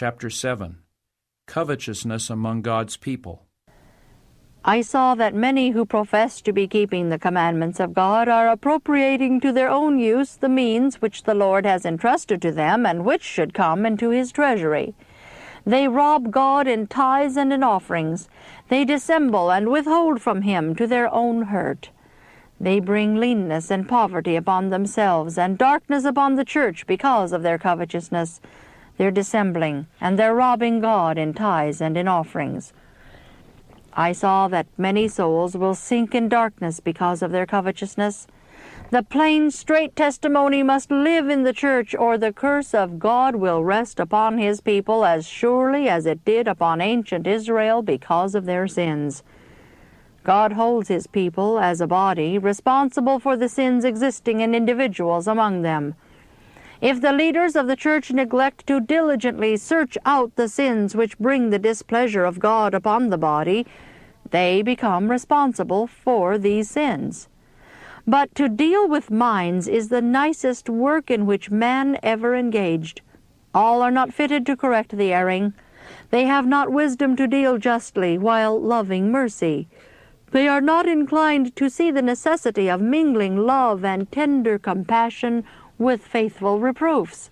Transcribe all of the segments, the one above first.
Chapter 7. Covetousness among God's people. I saw that many who profess to be keeping the commandments of God are appropriating to their own use the means which the Lord has entrusted to them and which should come into his treasury. They rob God in tithes and in offerings. They dissemble and withhold from him to their own hurt. They bring leanness and poverty upon themselves and darkness upon the church because of their covetousness, their dissembling, and their robbing God in tithes and in offerings. I saw that many souls will sink in darkness because of their covetousness. The plain, straight testimony must live in the church, or the curse of God will rest upon his people as surely as it did upon ancient Israel because of their sins. God holds his people, as a body, responsible for the sins existing in individuals among them. If the leaders of the church neglect to diligently search out the sins which bring the displeasure of God upon the body, they become responsible for these sins. But to deal with minds is the nicest work in which man ever engaged. All are not fitted to correct the erring. They have not wisdom to deal justly while loving mercy. They are not inclined to see the necessity of mingling love and tender compassion with faithful reproofs.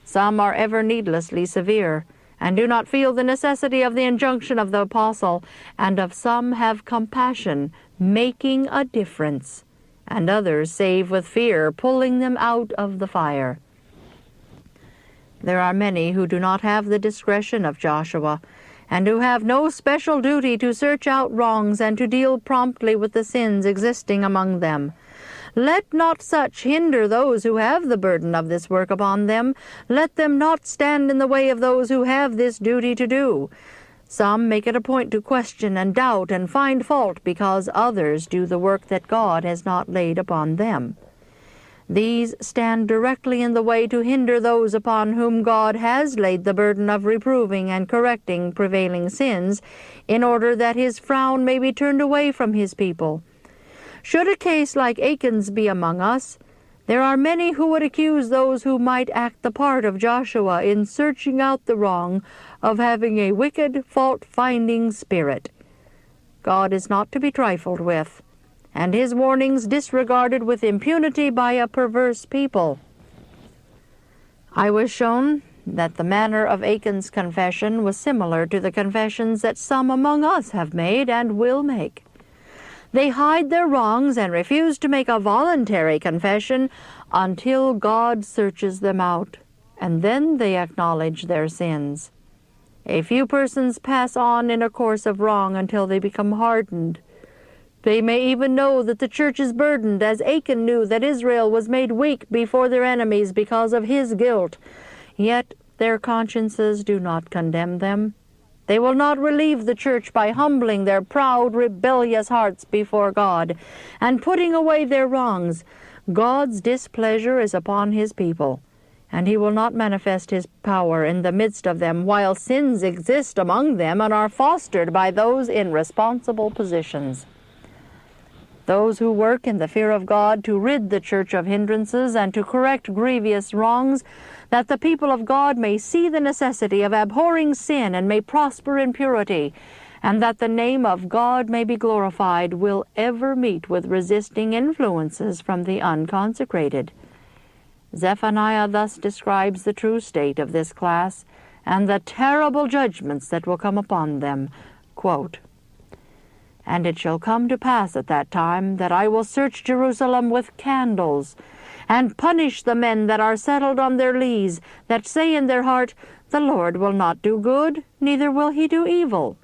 Some are ever needlessly severe, and do not feel the necessity of the injunction of the apostle, and of some have compassion, making a difference, and others save with fear, pulling them out of the fire. There are many who do not have the discretion of Joshua, and who have no special duty to search out wrongs and to deal promptly with the sins existing among them. Let not such hinder those who have the burden of this work upon them. Let them not stand in the way of those who have this duty to do. Some make it a point to question and doubt and find fault because others do the work that God has not laid upon them. These stand directly in the way to hinder those upon whom God has laid the burden of reproving and correcting prevailing sins, in order that his frown may be turned away from his people. Should a case like Achan's be among us, there are many who would accuse those who might act the part of Joshua in searching out the wrong of having a wicked, fault-finding spirit. God is not to be trifled with, and his warnings disregarded with impunity by a perverse people. I was shown that the manner of Achan's confession was similar to the confessions that some among us have made and will make. They hide their wrongs and refuse to make a voluntary confession until God searches them out, and then they acknowledge their sins. A few persons pass on in a course of wrong until they become hardened. They may even know that the church is burdened, as Achan knew that Israel was made weak before their enemies because of his guilt. Yet their consciences do not condemn them. They will not relieve the church by humbling their proud, rebellious hearts before God and putting away their wrongs. God's displeasure is upon his people, and he will not manifest his power in the midst of them while sins exist among them and are fostered by those in responsible positions. Those who work in the fear of God to rid the church of hindrances and to correct grievous wrongs, that the people of God may see the necessity of abhorring sin and may prosper in purity, and that the name of God may be glorified, will ever meet with resisting influences from the unconsecrated. Zephaniah thus describes the true state of this class and the terrible judgments that will come upon them. Quote, "And it shall come to pass at that time that I will search Jerusalem with candles, and punish the men that are settled on their lees, that say in their heart, The Lord will not do good, neither will he do evil.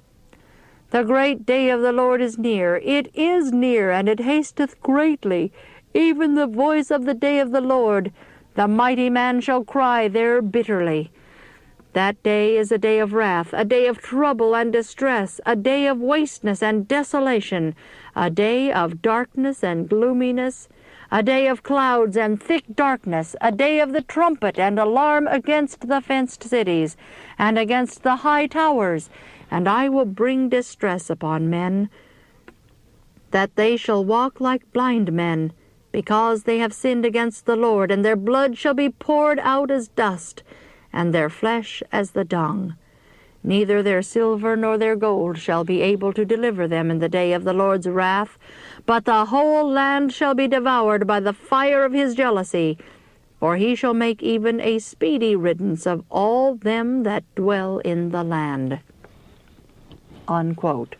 The great day of the Lord is near, it is near, and it hasteth greatly, even the voice of the day of the Lord. The mighty man shall cry there bitterly. That day is a day of wrath, a day of trouble and distress, a day of wasteness and desolation, a day of darkness and gloominess, a day of clouds and thick darkness, a day of the trumpet and alarm against the fenced cities, and against the high towers. And I will bring distress upon men, that they shall walk like blind men, because they have sinned against the Lord, and their blood shall be poured out as dust, and their flesh as the dung. Neither their silver nor their gold shall be able to deliver them in the day of the Lord's wrath, but the whole land shall be devoured by the fire of his jealousy, for he shall make even a speedy riddance of all them that dwell in the land." Unquote.